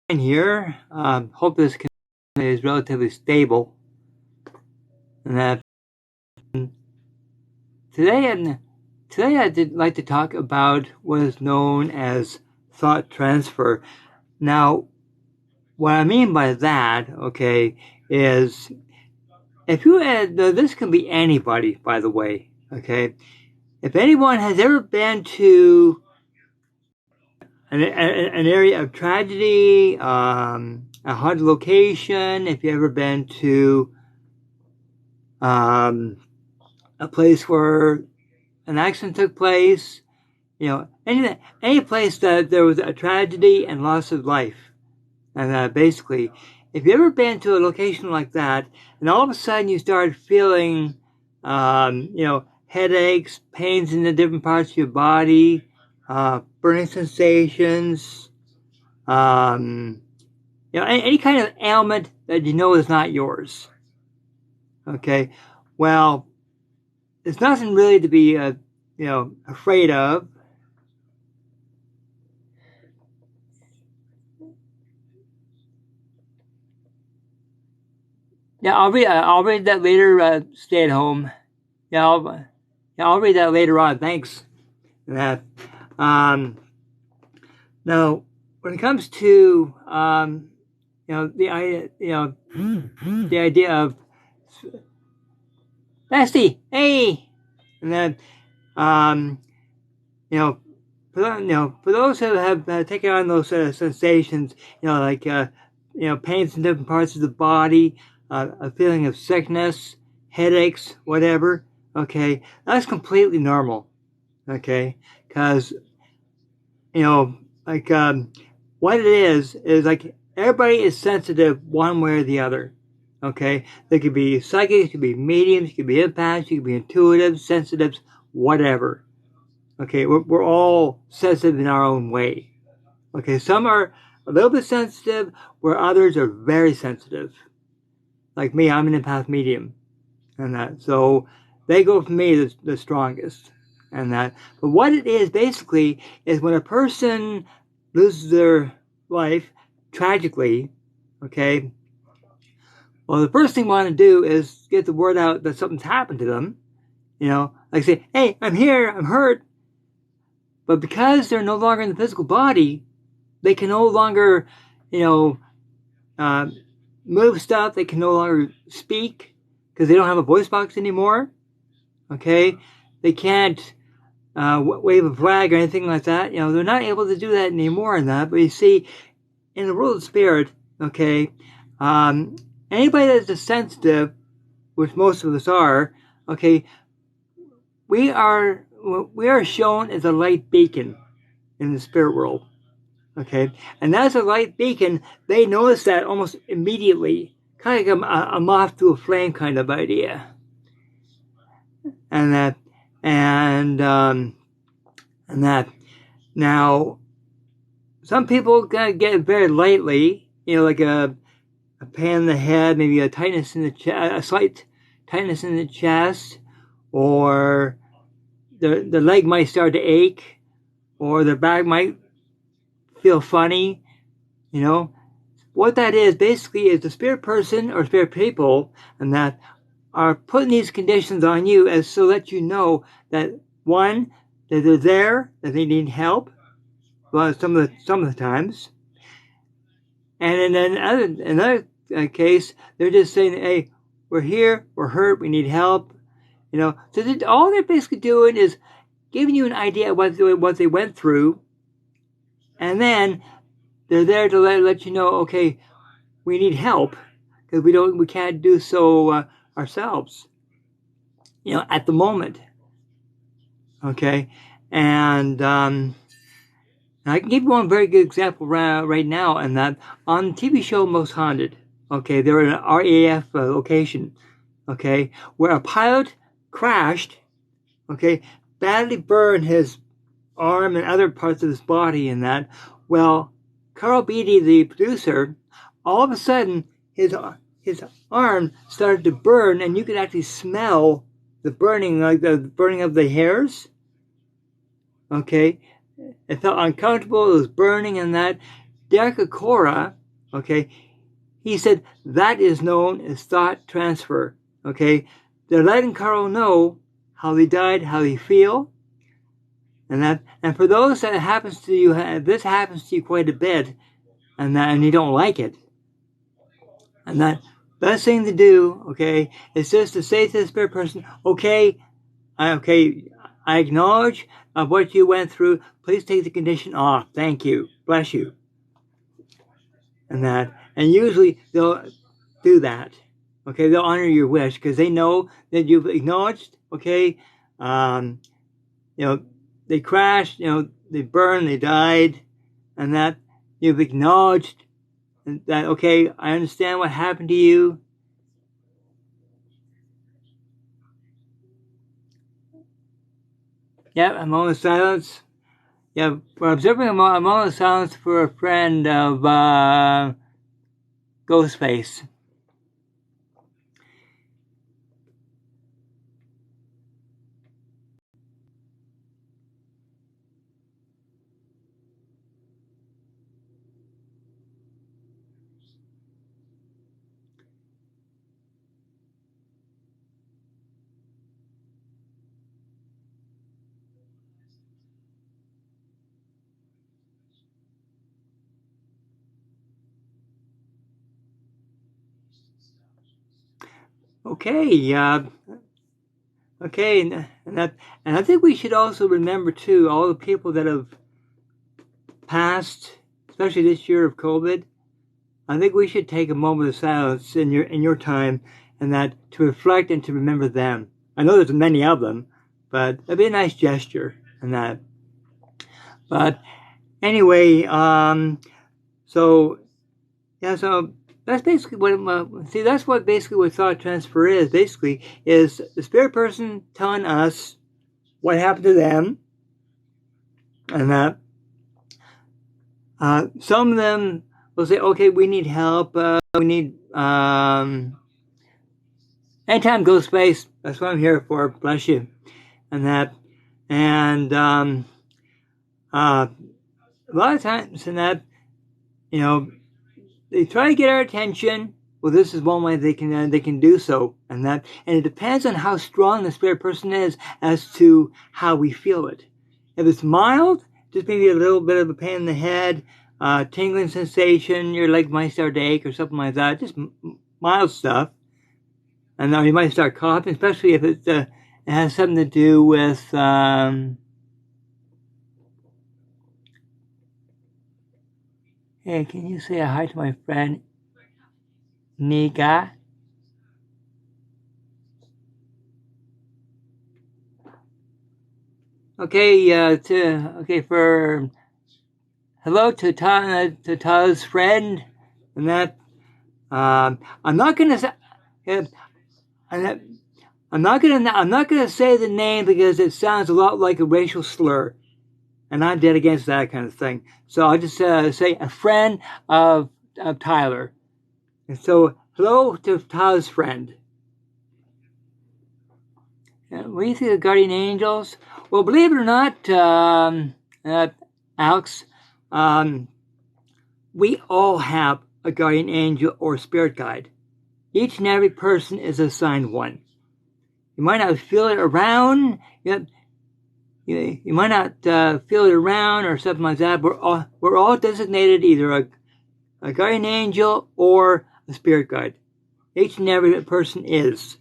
Here. Hope this is relatively stable. And that today I'd like to talk about what is known as thought transfer. Now, what I mean by that, okay, is if you this can be anybody, by the way, okay. If anyone has ever been to an area of tragedy, a haunted location, if you've ever been to a place where an accident took place, any place that there was a tragedy and loss of life. And basically, if you've ever been to a location like that, and all of a sudden you start feeling, headaches, pains in the different parts of your body, burning sensations, any kind of ailment that you know is not yours. Okay, well, there's nothing really to be, afraid of. Yeah, I'll read that later. Stay at home. I'll read that later on. Thanks. That. Now, when it comes to the idea of bestie, hey, and then for those who have taken on those sensations, pains in different parts of the body, a feeling of sickness, headaches, whatever. Okay, that's completely normal. Okay, because what it is like everybody is sensitive one way or the other. Okay, they could be psychics, could be mediums, could be empaths, you could be intuitive, sensitives, whatever. Okay, we're all sensitive in our own way. Okay, some are a little bit sensitive, where others are very sensitive. Like me, I'm an empath medium, and that. So they go for me the strongest, and that. But what it is basically is when a person loses their life tragically, okay. Well, the first thing we want to do is get the word out that something's happened to them. Like say, hey, I'm here, I'm hurt. But because they're no longer in the physical body, they can no longer, move stuff. They can no longer speak because they don't have a voice box anymore. Okay, they can't wave a flag or anything like that. They're not able to do that anymore. In that, but you see, in the world of spirit, okay, anybody that's a sensitive, which most of us are, okay, we are shown as a light beacon in the spirit world. Okay, and as a light beacon, they notice that almost immediately, kind of like a moth to a flame kind of idea. And that now, some people get it very lightly, like a pain in the head, maybe a tightness in the chest, a slight tightness in the chest, or the leg might start to ache, or the back might feel funny. What that is basically is the spirit person or spirit people, and that are putting these conditions on you as to let you know that one, that they're there, that they need help. Well, some of the times, and in another case, they're just saying, hey, we're here, we're hurt, we need help. So all they're basically doing is giving you an idea of what they went through, and then they're there to let you know, okay, we need help because we can't do so ourselves, at the moment. Okay, and I can give you one very good example right now, and that on the TV show Most Haunted, okay, they're in an RAF location, okay, where a pilot crashed, okay, badly burned his arm and other parts of his body in that. Well, Carl Beatty, the producer, all of a sudden his arm started to burn, and you could actually smell the burning, like the burning of the hairs. Okay, it felt uncomfortable. It was burning, and that. Dekakora, okay, he said that is known as thought transfer. Okay, they're letting Carl know how they died, how they feel, and for those that happens to you, this happens to you quite a bit, and you don't like it, and that best thing to do, okay, is just to say to the spirit person, okay, I acknowledge what you went through. Please take the condition off. Thank you. Bless you. And usually they'll do that. Okay, they'll honor your wish because they know that you've acknowledged. Okay, they crashed. They burned. They died, and that you've acknowledged that. Okay, I understand what happened to you. Yeah, a moment of silence. Yeah, we're observing a moment of silence for a friend of Ghostface. Okay, and I think we should also remember too all the people that have passed, especially this year of COVID. I think we should take a moment of silence in your time, and that to reflect and to remember them. I know there's many of them, but it'd be a nice gesture, and that. But anyway, so that's basically what, that's what basically what thought transfer is. Basically, is the spirit person telling us what happened to them, and that some of them will say, okay, we need help, we need, anytime Ghostface, that's what I'm here for, bless you, and a lot of times, they try to get our attention. Well, this is one way they can do so, and it depends on how strong the spirit person is as to how we feel it. If it's mild, just maybe a little bit of a pain in the head, tingling sensation, your leg might start to ache or something like that, just mild stuff. And now you might start coughing, especially if it has something to do with hey, can you say hi to my friend Nika? Okay, for hello to Ta's friend, and that I'm not gonna say. I'm not gonna say the name because it sounds a lot like a racial slur, and I'm dead against that kind of thing. So I'll just say a friend of Tyler. And so hello to Tyler's friend. What do you think of guardian angels? Well, believe it or not, Alex, we all have a guardian angel or spirit guide. Each and every person is assigned one. You might not feel it around. You might not feel it around or something like that. We're all designated either a guardian angel or a spirit guide. Each and every person is.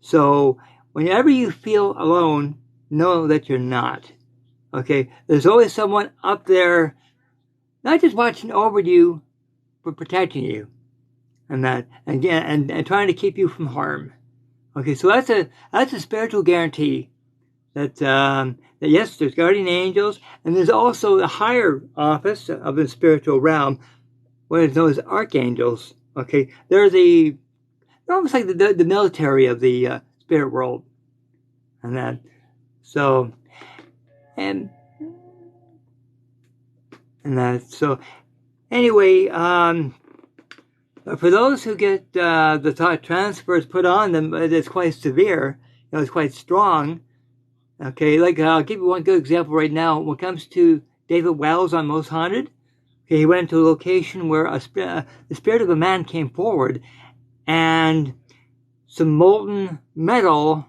So whenever you feel alone, know that you're not. Okay? There's always someone up there, not just watching over you, but protecting you. And trying to keep you from harm. Okay, so that's a spiritual guarantee that yes, there's guardian angels, and there's also the higher office of the spiritual realm, what is known as archangels. Okay, they're almost like the military of the spirit world, and so anyway, for those who get the thought transfers put on them, it's quite severe. It's quite strong. Okay, like I'll give you one good example right now. When it comes to David Wells on Most Haunted, Okay, he went to a location where the spirit of a man came forward, and some molten metal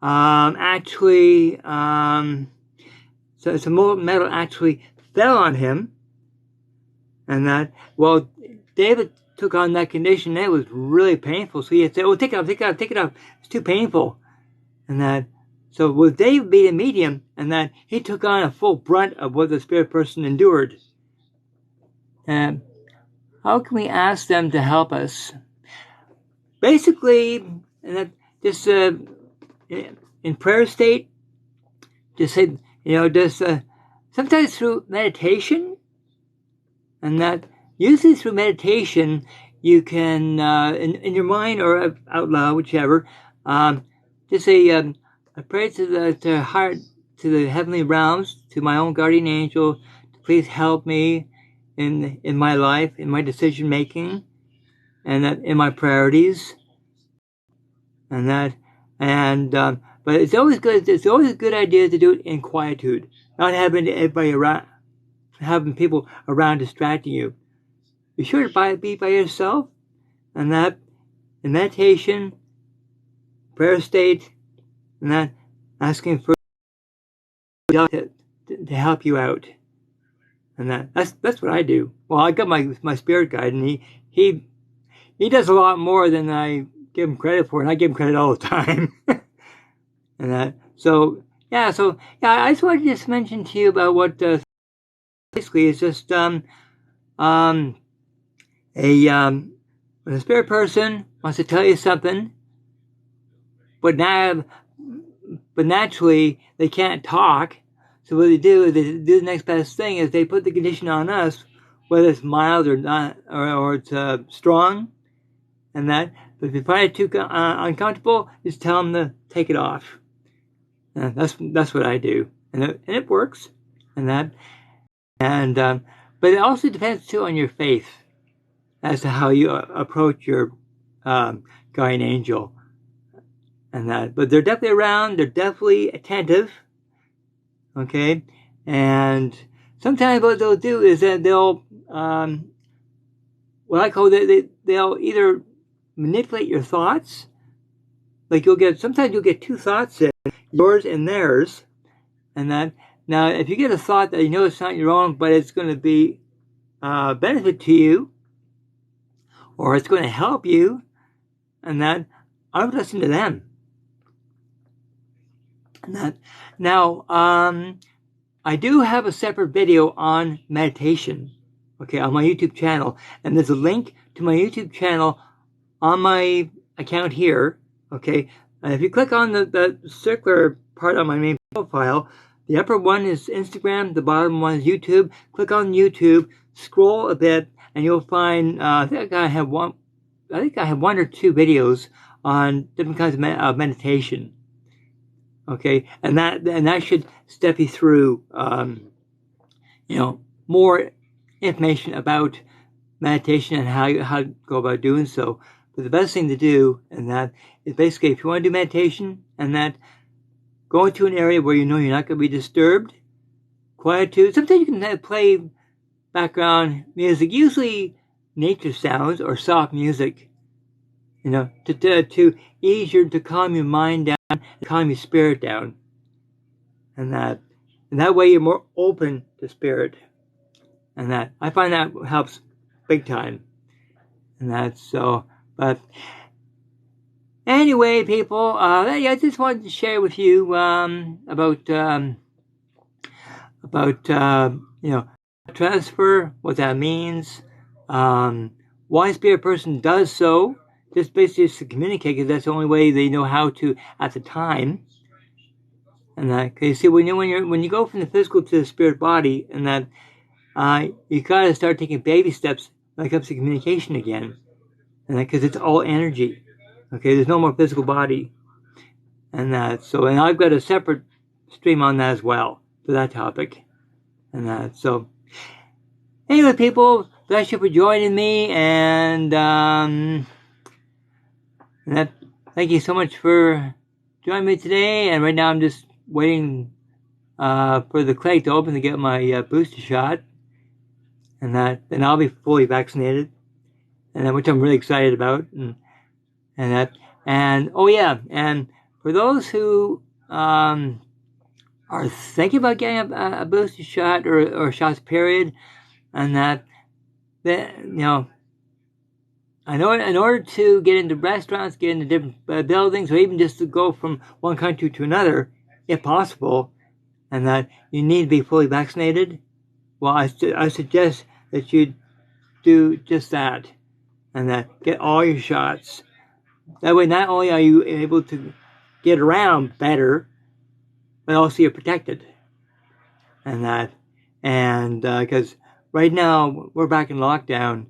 actually fell on him, and that, well, David took on that condition, and it was really painful. So he had to say, "Oh, take it off, take it off, take it off. It's too painful." And that, so with David being a medium, and that he took on a full brunt of what the spirit person endured. And how can we ask them to help us? Basically, and that just in prayer state, just say, sometimes through meditation, and that usually through meditation, you can, in your mind or out loud, whichever, just say, I pray to the heavenly realms, to my own guardian angel, to please help me in my life, in my decision making, and that in my priorities, and that, but it's always good. It's always a good idea to do it in quietude, not having everybody around, having people around distracting you. Be sure to be by yourself, and that in meditation, prayer state, and that asking for to help you out, and that's what I do. Well, I got my spirit guide, and he does a lot more than I give him credit for, and I give him credit all the time. And that, I just wanted to just mention to you about what basically is just when a spirit person wants to tell you something, but naturally they can't talk. So what they do is they do the next best thing is they put the condition on us, whether it's mild or not, or it's strong, and that. But if you find it too uncomfortable, just tell them to take it off. That's what I do, and it works, and that, and but it also depends too on your faith as to how you approach your guardian angel, and that. But they're definitely around. They're definitely attentive. Okay, and sometimes what they'll do is that they'll they'll either manipulate your thoughts. Like sometimes you'll get two thoughts in, yours and theirs, and that. Now, if you get a thought that you know it's not your own, but it's going to be benefit to you, or it's going to help you, and that, I would listen to them. And that. Now, I do have a separate video on meditation, okay, on my YouTube channel, and there's a link to my YouTube channel on my account here, okay. And if you click on the circular part on my main profile, the upper one is Instagram, the bottom one is YouTube. Click on YouTube, scroll a bit, and you'll find, I think I have one or two videos on different kinds of meditation. Okay, and that should step you through, more information about meditation and how to go about doing so. But the best thing to do, and that is basically, if you want to do meditation, and that, go into an area where you know you're not going to be disturbed, quietude. Sometimes you can play background music, usually nature sounds or soft music, to ease to calm your mind down, and calm your spirit down, and that way you're more open to spirit, and that I find that helps big time, and that's so. But anyway, people, I just wanted to share with you about transfer, what that means, why spirit person does so. Just basically to communicate, because that's the only way they know how to at the time. And that, cause you see, when you go from the physical to the spirit body, and that you gotta start taking baby steps when it comes to communication again, and that, because it's all energy. Okay, there's no more physical body, and that. So, and I've got a separate stream on that as well for that topic, and that. So, anyway, people, bless you for joining me, and thank you so much for joining me today. And right now I'm just waiting for the clinic to open to get my booster shot. and then I'll be fully vaccinated, and which I'm really excited about, and oh yeah, and for those who are thinking about getting a booster shot or shots period, and that I know in order to get into restaurants, get into different buildings, or even just to go from one country to another, if possible, and that you need to be fully vaccinated, well, I suggest that you do just that, and that get all your shots. That way, not only are you able to get around better, but also you're protected. And because right now we're back in lockdown,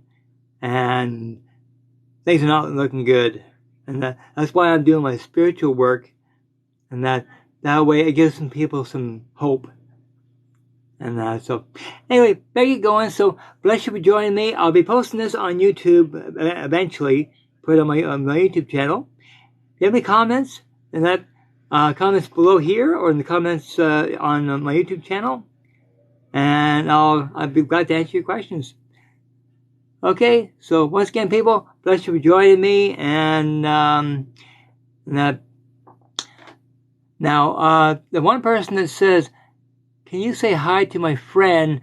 and things are not looking good, and that's why I'm doing my spiritual work, and that way it gives some people some hope. And so anyway, better get going. So bless you for joining me. I'll be posting this on YouTube eventually. Put it on my YouTube channel. If you have any comments, and that comments below here or in the comments on my YouTube channel, and I'll be glad to answer your questions. Okay, so once again, people, bless you for joining me, and now the one person that says, "Can you say hi to my friend?"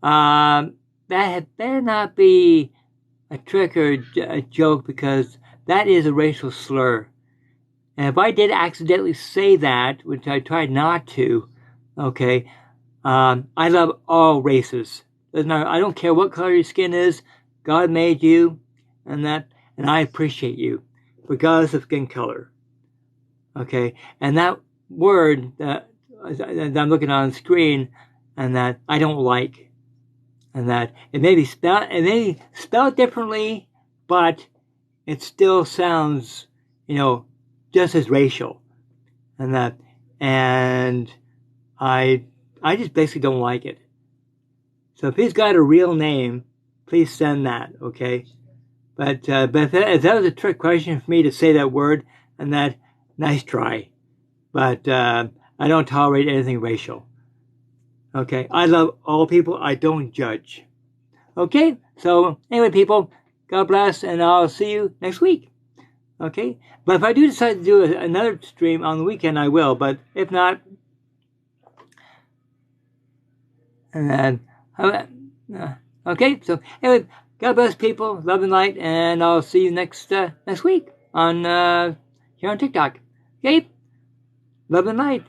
That better not be a trick or a joke, because that is a racial slur. And if I did accidentally say that, which I tried not to, okay, I love all races. I don't care what color your skin is. God made you, and I appreciate you, regardless of skin color. Okay, and that word that I'm looking on the screen, and that I don't like, and that it may be spelled differently, but it still sounds, just as racial, and I just basically don't like it. So if he's got a real name, please send that, okay? But if that was a trick question for me to say that word, and that, nice try. But I don't tolerate anything racial. Okay, I love all people. I don't judge. Okay, so anyway, people, God bless, and I'll see you next week. Okay, but if I do decide to do another stream on the weekend, I will. But if not, and then okay. So anyway, God bless, people. Love and light, and I'll see you next week on here on TikTok. Okay, love and light.